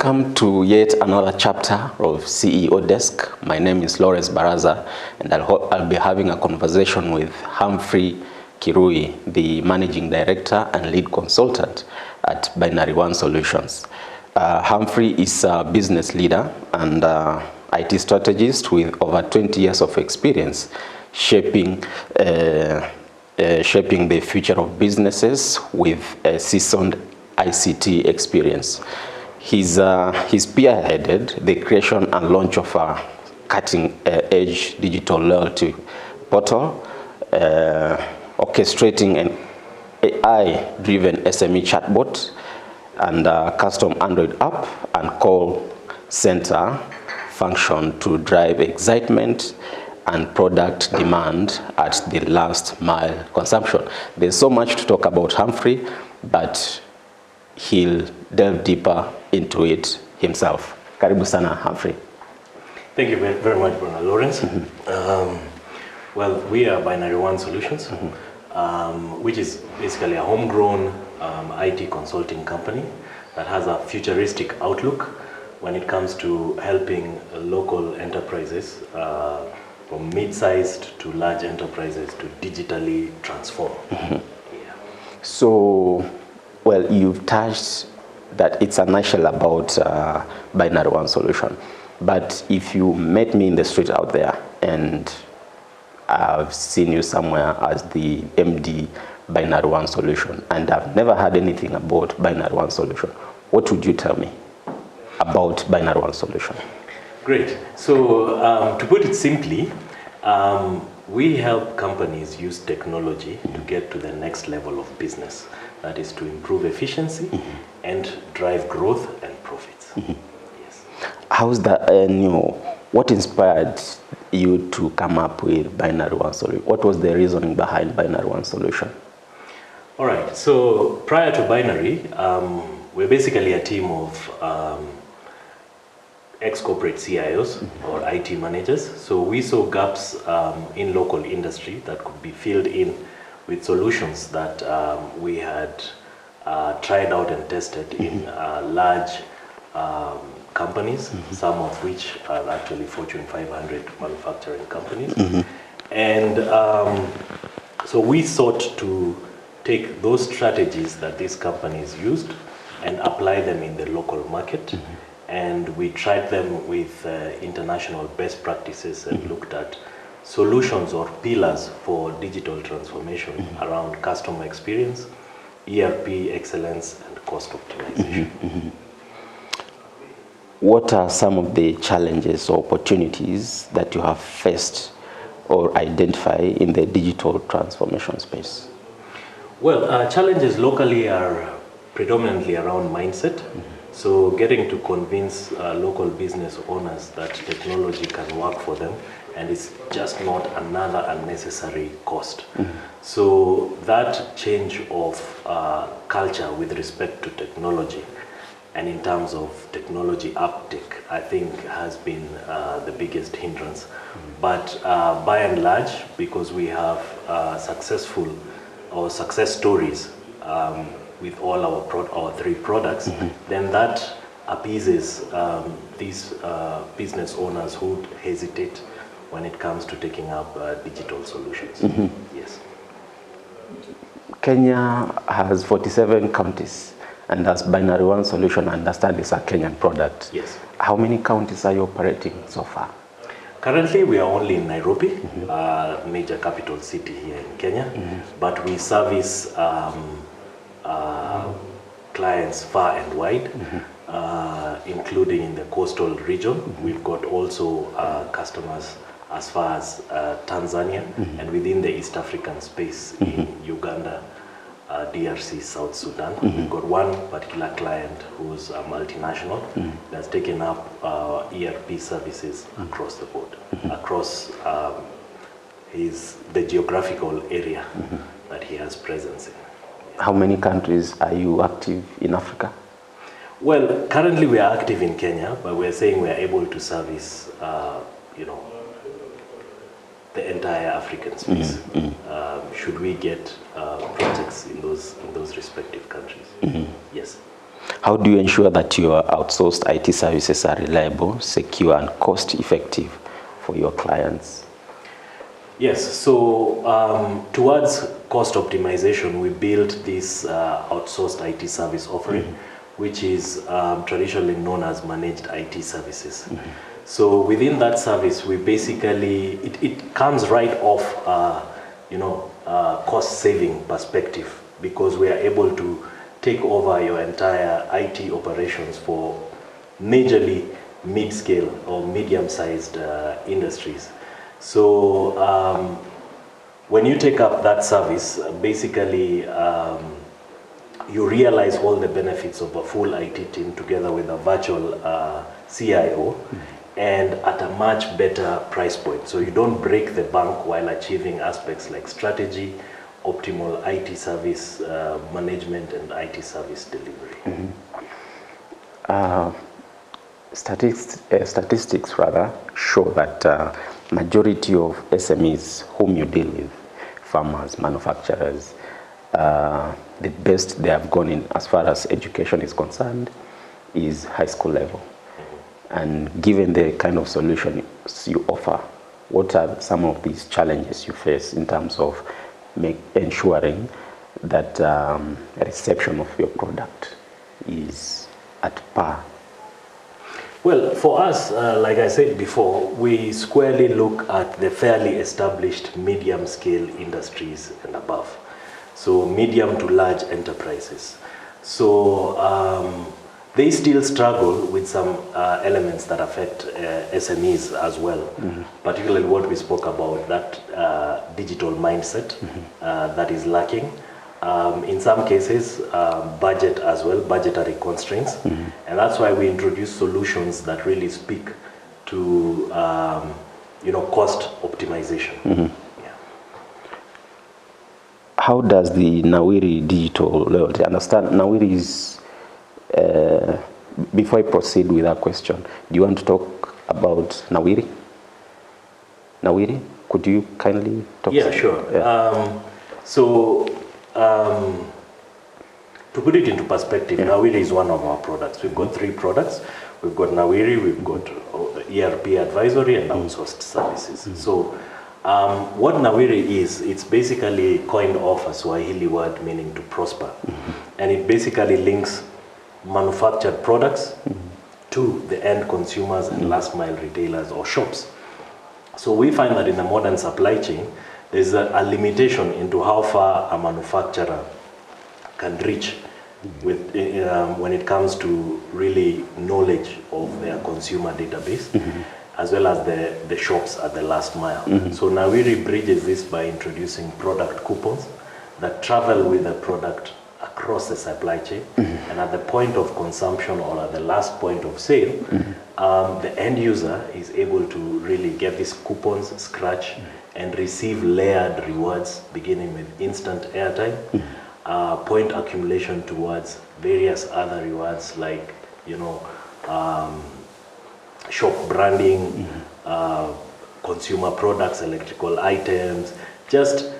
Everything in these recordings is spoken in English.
Welcome to yet another chapter of CEO Desk. My name is Lawrence Baraza, and I'll be having a conversation with Humphrey Kirui, the Managing Director and Lead Consultant at Binary One Solutions. Humphrey is a business leader and IT strategist with over 20 years of experience shaping the future of businesses with a seasoned ICT experience. He's spearheaded the creation and launch of a cutting-edge digital loyalty portal, orchestrating an AI-driven SME chatbot and a custom Android app and call center function to drive excitement and product demand at the last mile consumption. There's so much to talk about Humphrey, but he'll delve deeper into it himself. Karibu sana, Humphrey. Thank you very much, Brother Lawrence. Well, we are Binary One Solutions, which is basically a homegrown IT consulting company that has a futuristic outlook when it comes to helping local enterprises from mid-sized to large enterprises to digitally transform. Yeah. So, well, you've touched that it's a nutshell about Binary One Solution. But if you met me in the street out there and I've seen you somewhere as the MD Binary One Solution and I've never heard anything about Binary One Solution, what would you tell me about Binary One Solution? Great. So to put it simply, we help companies use technology to get to the next level of business. That is to improve efficiency and drive growth and profits. Yes. How's that what inspired you to come up with Binary One Solution? What was the reasoning behind Binary One Solution? All right. So prior to Binary, we're basically a team of ex-corporate CIOs or IT managers. So we saw gaps in local industry that could be filled in with solutions that we had tried out and tested in large companies, some of which are actually Fortune 500 manufacturing companies. And so we sought to take those strategies that these companies used and apply them in the local market. And we tried them with international best practices and looked at solutions or pillars for digital transformation around customer experience, ERP excellence, and cost optimization. What are some of the challenges or opportunities that you have faced or identify in the digital transformation space? Well, challenges locally are predominantly around mindset. So getting to convince local business owners that technology can work for them and it's just not another unnecessary cost. So that change of culture with respect to technology and in terms of technology uptake, I think has been the biggest hindrance. But by and large, because we have successful or success stories with all our three products, then that appeases these business owners who hesitate when it comes to taking up digital solutions. Yes. Kenya has 47 counties, and as Binary One Solution, I understand it's a Kenyan product. Yes. How many counties are you operating so far? Currently, we are only in Nairobi, major capital city here in Kenya, but we service clients far and wide, including in the coastal region. We've got also customers as far as Tanzania and within the East African space in Uganda, DRC, South Sudan. We've got one particular client who's a multinational that's taken up ERP services across the board, across the geographical area that he has presence in. How many countries are you active in Africa? Well, currently we are active in Kenya, but we're saying we are able to service, the entire African space. Should we get projects in those respective countries? Yes. How do you ensure that your outsourced IT services are reliable, secure, and cost-effective for your clients? Yes, so towards cost optimization, we built this outsourced IT service offering, which is traditionally known as managed IT services. So within that service, we basically, it comes right off, cost saving perspective, because we are able to take over your entire IT operations for majorly mid-scale or medium-sized industries. So when you take up that service, basically you realize all the benefits of a full IT team together with a virtual CIO, and at a much better price point. So you don't break the bank while achieving aspects like strategy, optimal IT service management, and IT service delivery. Statistics show that majority of SMEs whom you deal with, farmers, manufacturers, the best they have gone in as far as education is concerned is high school level. And given the kind of solutions you offer, what are some of these challenges you face in terms of ensuring that reception of your product is at par? Well, for us, like I said before, we squarely look at the fairly established medium-scale industries and above. So medium to large enterprises. So they still struggle with some elements that affect SMEs as well, particularly what we spoke about, that digital mindset that is lacking. In some cases, budget as well, budgetary constraints. And that's why we introduce solutions that really speak to cost optimization. How does the Nawiri digital loyalty, understand Nawiri is, before I proceed with that question, do you want to talk about Nawiri? Nawiri, could you kindly talk? Yeah, sure. Yeah. To put it into perspective, Nawiri is one of our products. We've got 3 products. We've got Nawiri, we've got ERP advisory, and outsourced services. So what Nawiri is, it's basically coined off a Swahili word meaning to prosper. And it basically links manufactured products to the end consumers and last mile retailers or shops. So we find that in the modern supply chain, there's a limitation into how far a manufacturer can reach with, when it comes to really knowledge of their consumer database, as well as the shops at the last mile. So Nawiri bridges this by introducing product coupons that travel with the product across the supply chain, and at the point of consumption or at the last point of sale, the end user is able to really get these coupons, scratch, and receive layered rewards, beginning with instant airtime, point accumulation towards various other rewards like, shop branding, consumer products, electrical items. Just,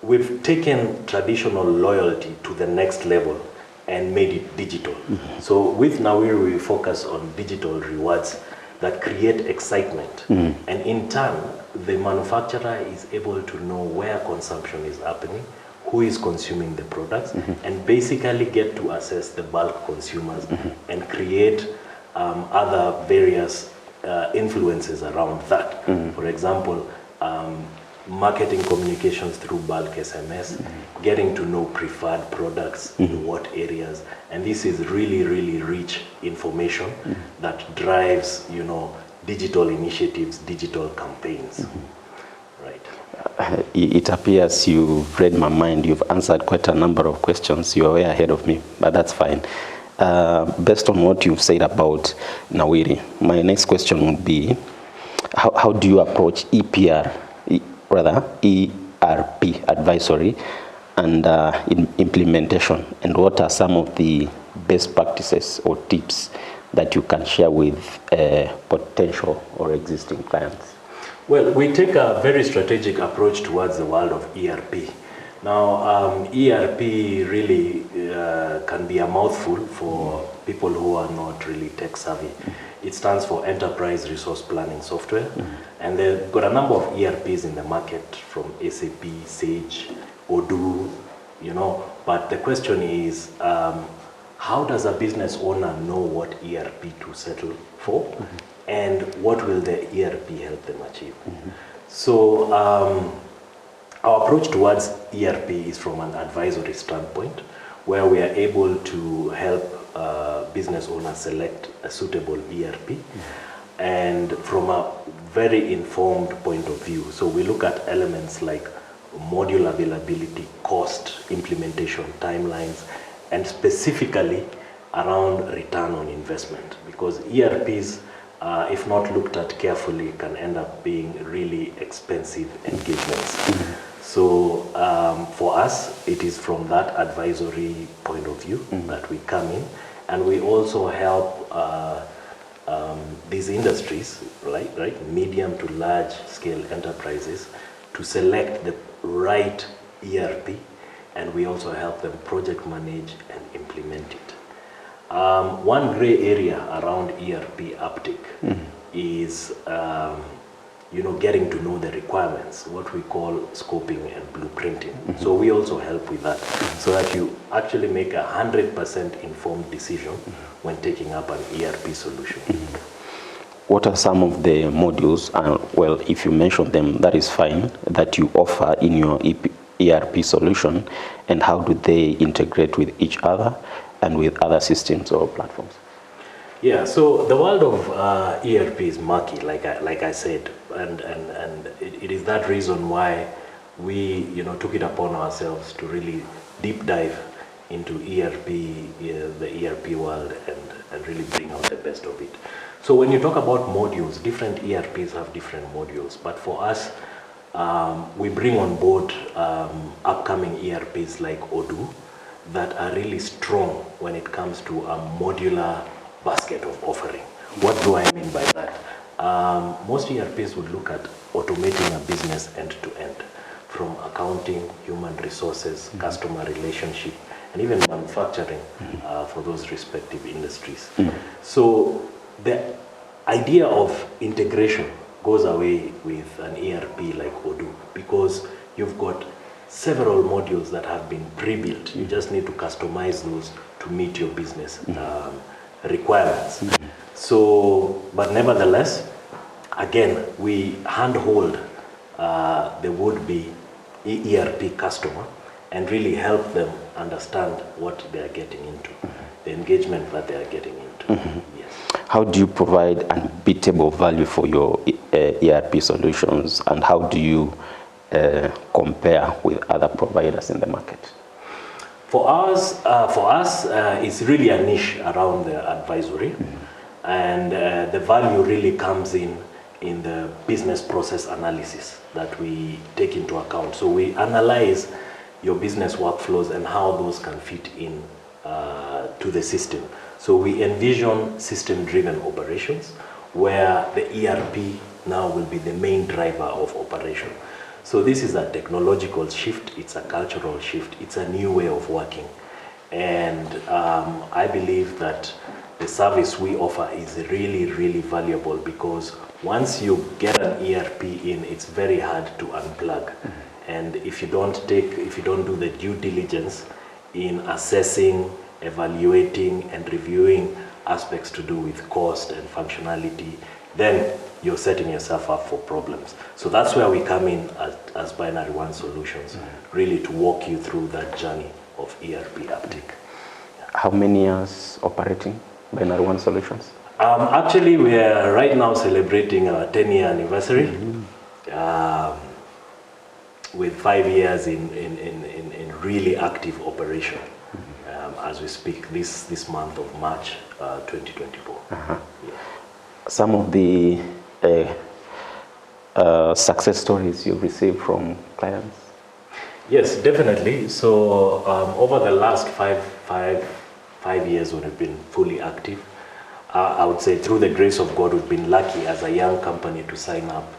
we've taken traditional loyalty to the next level and made it digital. So with Nawiri, we focus on digital rewards that create excitement. And in turn, the manufacturer is able to know where consumption is happening, who is consuming the products, and basically get to assess the bulk consumers and create other various influences around that. For example, marketing communications through bulk SMS, getting to know preferred products in what areas, and this is really, really rich information that drives, digital initiatives, digital campaigns. Right. It appears you've read my mind. You've answered quite a number of questions. You're way ahead of me, but that's fine. Based on what you've said about Nawiri, my next question would be, how do you approach ERP advisory and implementation, and what are some of the best practices or tips that you can share with potential or existing clients? Well, we take a very strategic approach towards the world of ERP. Now, ERP really can be a mouthful for people who are not really tech savvy. It stands for Enterprise Resource Planning Software, and they've got a number of ERPs in the market from SAP, Sage, Odoo, you know. But the question is, how does a business owner know what ERP to settle for, and what will the ERP help them achieve? So our approach towards ERP is from an advisory standpoint, where we are able to help business owners select a suitable ERP, and from a very informed point of view. So we look at elements like module availability, cost, implementation timelines, and specifically around return on investment, because ERPs, if not looked at carefully, can end up being really expensive engagements. So for us, it is from that advisory point of view that we come in, and we also help these industries, right, medium to large scale enterprises, to select the right ERP, and we also help them project manage and implement it. One gray area around ERP uptake is getting to know the requirements, what we call scoping and blueprinting. So we also help with that, so that you actually make 100% informed decision when taking up an ERP solution. What are some of the modules, well, if you mention them, that is fine, that you offer in your ERP solution, and how do they integrate with each other and with other systems or platforms? Yeah, so the world of ERP is murky, like I said, and it is that reason why we took it upon ourselves to really deep dive into ERP, the ERP world, and really bring out the best of it. So when you talk about modules, different ERPs have different modules, but for us, we bring on board upcoming ERPs like Odoo that are really strong when it comes to a modular basket of offering. What do I mean by that? Most ERPs would look at automating a business end to end, from accounting, human resources, customer relationship, and even manufacturing for those respective industries. So the idea of integration goes away with an ERP like Odoo, because you've got several modules that have been pre-built. You just need to customize those to meet your business requirements. So, but nevertheless, again, we handhold the would-be ERP customer and really help them understand what they are getting into, the engagement that they are getting into. Yes. How do you provide unbeatable value for your ERP solutions, and how do you compare with other providers in the market? For us, it's really a niche around the advisory, and the value really comes in the business process analysis that we take into account. So we analyze your business workflows and how those can fit in to the system. So we envision system-driven operations, where the ERP now will be the main driver of operation. So this is a technological shift, it's a cultural shift, it's a new way of working. And I believe that the service we offer is really, really valuable, because once you get an ERP in, it's very hard to unplug. And if you don't do the due diligence in assessing, evaluating, and reviewing aspects to do with cost and functionality, then you're setting yourself up for problems. So that's where we come in as Binary One Solutions, really to walk you through that journey of ERP uptake. How many years operating Binary One Solutions? Actually, we are right now celebrating our 10-year anniversary, with 5 years in really active operation, as we speak, this month of March 2024. Yeah. Some of the success stories you've received from clients? Yes, definitely. So over the last five years when we've been fully active, I would say through the grace of God, we've been lucky as a young company to sign up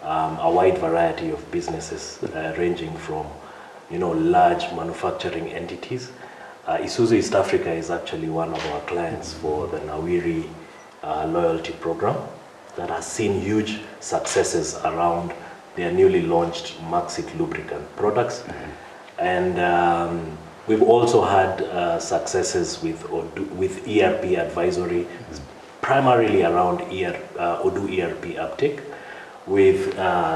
a wide variety of businesses, ranging from large manufacturing entities. Isuzu East Africa is actually one of our clients for the Nawiri loyalty program that has seen huge successes around their newly launched Maxit lubricant products. And we've also had successes with ERP advisory, primarily around Odoo ERP uptake, with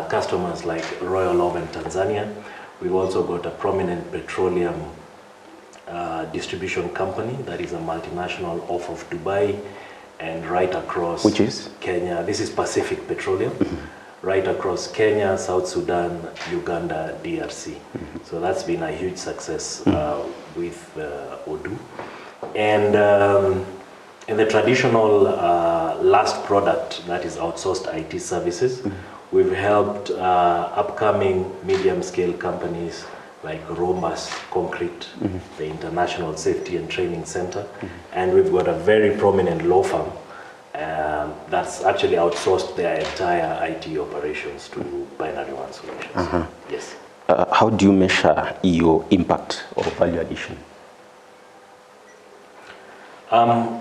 customers like Royal Oven Tanzania. We've also got a prominent petroleum distribution company that is a multinational off of Dubai and right across Which is? Kenya. This is Pacific Petroleum. Right across Kenya, South Sudan, Uganda, DRC. So that's been a huge success with Odoo. And in the traditional last product, that is outsourced IT services, we've helped upcoming medium-scale companies like Romas Concrete, the International Safety and Training Center, and we've got a very prominent law firm that's actually outsourced their entire IT operations to Binary One Solutions. Yes. How do you measure your impact or value addition?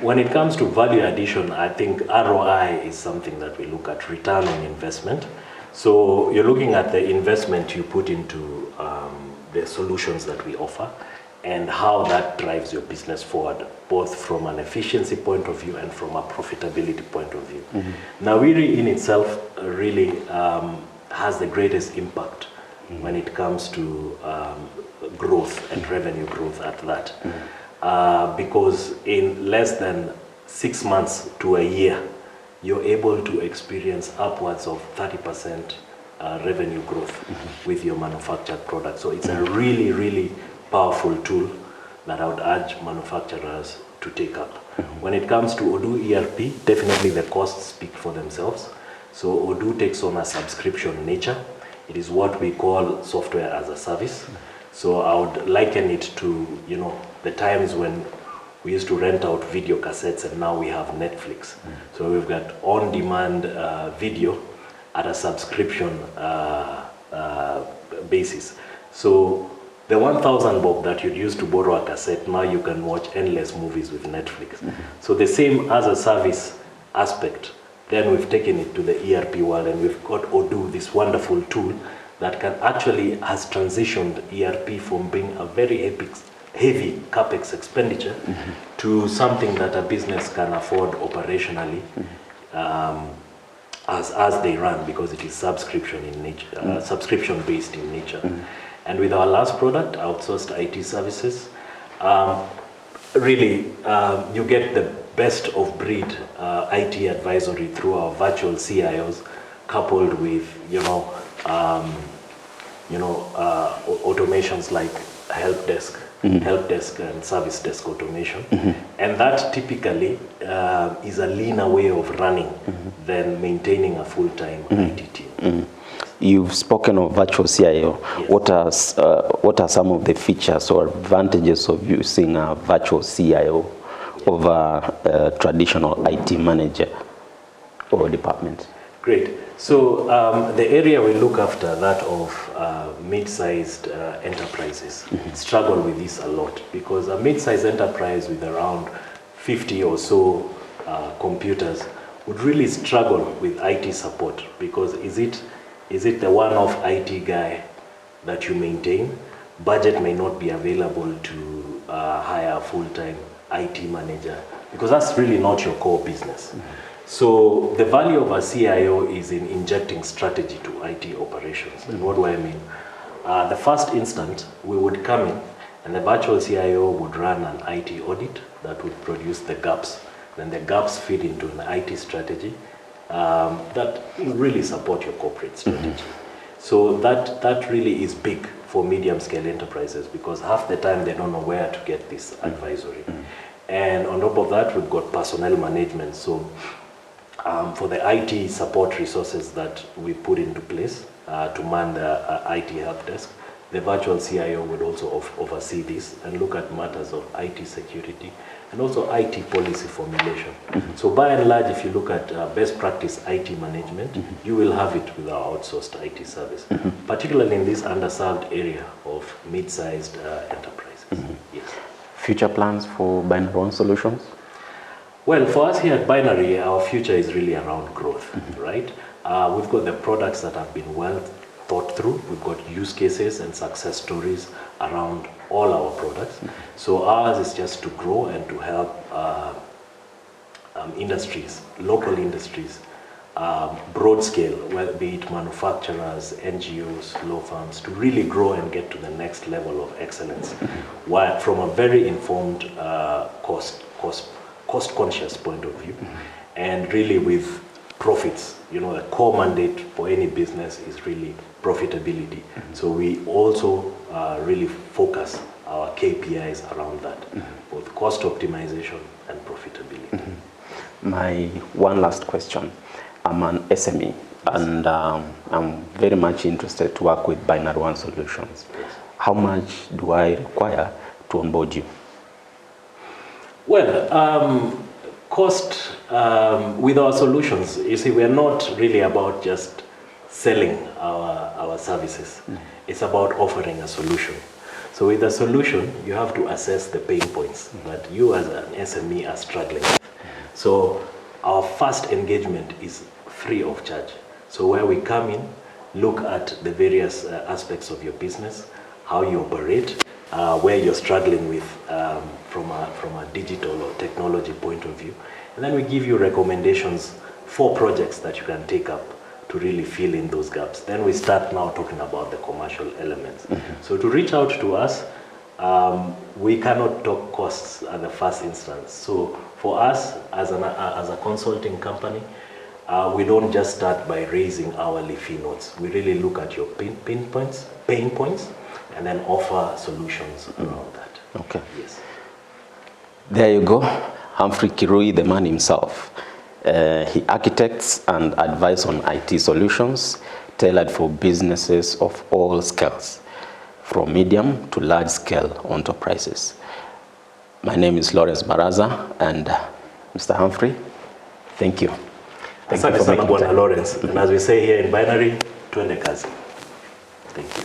When it comes to value addition, I think ROI is something that we look at, return on investment. So you're looking at the investment you put into the solutions that we offer and how that drives your business forward, both from an efficiency point of view and from a profitability point of view. Nawiri in itself really has the greatest impact when it comes to growth and revenue growth at that. Because in less than 6 months to a year, you're able to experience upwards of 30% revenue growth with your manufactured product. So it's a really, really powerful tool that I would urge manufacturers to take up. When it comes to Odoo ERP, definitely the costs speak for themselves. So Odoo takes on a subscription nature. It is what we call software as a service. So I would liken it to, the times when we used to rent out video cassettes and now we have Netflix. So we've got on-demand video at a subscription basis. So the 1,000 bob that you'd use to borrow a cassette, now you can watch endless movies with Netflix. So the same as a service aspect, then we've taken it to the ERP world and we've got Odoo, this wonderful tool that can actually has transitioned ERP from being a very heavy capex expenditure to something that a business can afford operationally as they run, because it is subscription in nature, subscription based in nature. And with our last product, outsourced IT services, really you get the best of breed IT advisory through our virtual CIOs, coupled with automations like help desk and service desk automation. And that typically is a leaner way of running than maintaining a full-time IT team. You've spoken of virtual CIO. Yes. What are some of the features or advantages of using a virtual CIO over a traditional IT manager or department? Great. So the area we look after, that of mid-sized enterprises, struggle with this a lot, because a mid-sized enterprise with around 50 or so computers would really struggle with IT support, because is it the one-off IT guy that you maintain? Budget may not be available to hire a full-time IT manager, because that's really not your core business. So the value of a CIO is in injecting strategy to IT operations. And what do I mean? The first instant, we would come in and the virtual CIO would run an IT audit that would produce the gaps. Then the gaps feed into an IT strategy that really support your corporate strategy. So that really is big for medium-scale enterprises, because half the time they don't know where to get this advisory. And on top of that, we've got personnel management. So for the IT support resources that we put into place to man the IT help desk, The virtual CIO would also oversee this and look at matters of IT security and also IT policy formulation. So by and large, if you look at best practice IT management, you will have it with our outsourced IT service, particularly in this underserved area of mid-sized enterprises. Yes. Future plans for Binary One Solutions? Well, for us here at Binary, our future is really around growth, right? We've got the products that have been well thought through. We've got use cases and success stories around all our products. So ours is just to grow and to help industries, local industries, broad scale, whether be it manufacturers, NGOs, law firms, to really grow and get to the next level of excellence, while from a very informed cost-conscious point of view, and really with profits. You know, the core mandate for any business is really profitability. So we also really focus our KPIs around that, both cost optimization and profitability. My one last question. I'm an SME, and I'm very much interested to work with Binary One Solutions. How much do I require to onboard you? Well, cost with our solutions, you see, we're not really about just selling our services. It's about offering a solution. So with a solution, you have to assess the pain points that you as an SME are struggling with. So our first engagement is free of charge. So where we come in, look at the various aspects of your business, how you operate, where you're struggling with from a digital or technology point of view. And then we give you recommendations for projects that you can take up to really fill in those gaps. Then we start now talking about the commercial elements. So to reach out to us, we cannot talk costs at the first instance. So for us, as a consulting company, we don't just start by raising hourly fee notes. We really look at your pain points, and then offer solutions around that. Okay. Yes. There you go. Humphrey Kirui, the man himself. He architects and advises on IT solutions tailored for businesses of all scales, from medium to large scale enterprises. My name is Lawrence Baraza, and Mr. Humphrey, thank you. Thank you for making time. Lawrence. And as we say here in Binary, twende kazi. Thank you.